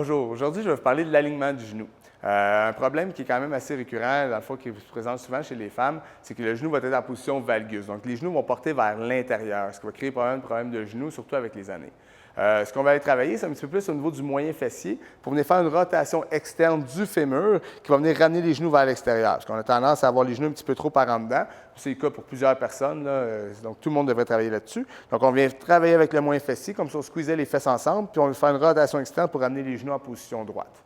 Bonjour, aujourd'hui je vais vous parler de l'alignement du genou. Un problème qui est quand même assez récurrent, dans le fond, qui se présente souvent chez les femmes, c'est que le genou va être en position valgus. Donc les genoux vont porter vers l'intérieur, ce qui va créer probablement un problème de genou, surtout avec les années. Ce qu'on va aller travailler, c'est un petit peu plus au niveau du moyen fessier pour venir faire une rotation externe du fémur qui va venir ramener les genoux vers l'extérieur. Parce qu'on a tendance à avoir les genoux un petit peu trop par en dedans. C'est le cas pour plusieurs personnes, là, donc tout le monde devrait travailler là-dessus. Donc on vient travailler avec le moyen fessier, comme ça on squeezait les fesses ensemble, puis on va faire une rotation externe pour ramener les genoux en position droite.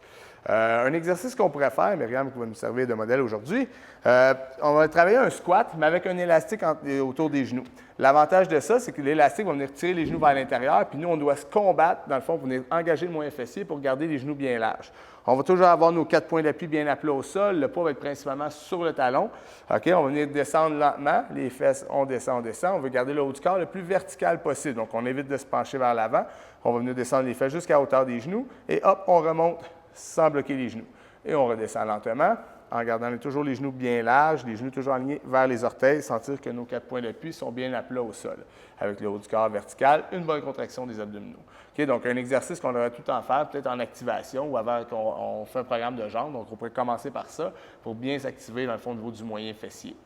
Un exercice qu'on pourrait faire, Myriam qui va nous servir de modèle aujourd'hui, on va travailler un squat, mais avec un élastique autour des genoux. L'avantage de ça, c'est que l'élastique va venir tirer les genoux vers l'intérieur, puis nous, on doit se combattre, dans le fond, pour venir engager le moyen fessier pour garder les genoux bien larges. On va toujours avoir nos 4 points d'appui bien à plat au sol. Le poids va être principalement sur le talon. OK, on va venir descendre lentement. Les fesses, on descend, on descend. On veut garder le haut du corps le plus vertical possible. Donc, on évite de se pencher vers l'avant. On va venir descendre les fesses jusqu'à la hauteur des genoux. Et hop, on remonte sans bloquer les genoux. Et on redescend lentement en gardant toujours les genoux bien larges, les genoux toujours alignés vers les orteils, sentir que nos 4 points d'appui sont bien à plat au sol. Avec le haut du corps vertical, une bonne contraction des abdominaux. Okay, donc, un exercice qu'on aurait tout le temps faire, peut-être en activation ou avant qu'on fait un programme de jambes. Donc, on pourrait commencer par ça pour bien s'activer dans le fond au niveau du moyen fessier.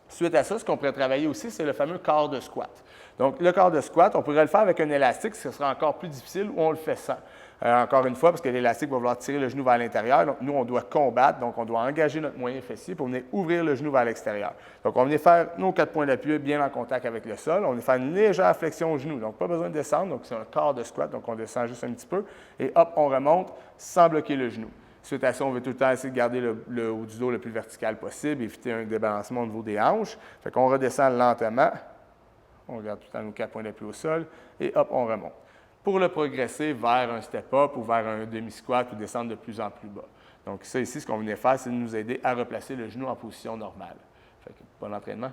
Suite à ça, ce qu'on pourrait travailler aussi, c'est le fameux corps de squat. Donc, le corps de squat, on pourrait le faire avec un élastique, ce sera encore plus difficile, ou on le fait sans. Encore une fois, parce que l'élastique va vouloir tirer le genou vers l'intérieur. Donc, nous, on doit combattre, donc on doit engager notre moyen fessier pour venir ouvrir le genou vers l'extérieur. Donc, on vient faire nos 4 points d'appui bien en contact avec le sol. On vient faire une légère flexion au genou, donc pas besoin de descendre. Donc, c'est un corps de squat, donc on descend juste un petit peu. Et hop, on remonte sans bloquer le genou. Suite à ça, on veut tout le temps essayer de garder le haut du dos le plus vertical possible, éviter un débalancement au niveau des hanches. Fait qu'on redescend lentement. On garde tout le temps nos 4 points d'appui au sol. Et hop, on remonte. Pour le progresser vers un step-up ou vers un demi-squat ou descendre de plus en plus bas. Donc ça ici, ce qu'on venait faire, c'est de nous aider à replacer le genou en position normale. Fait que, bon entraînement.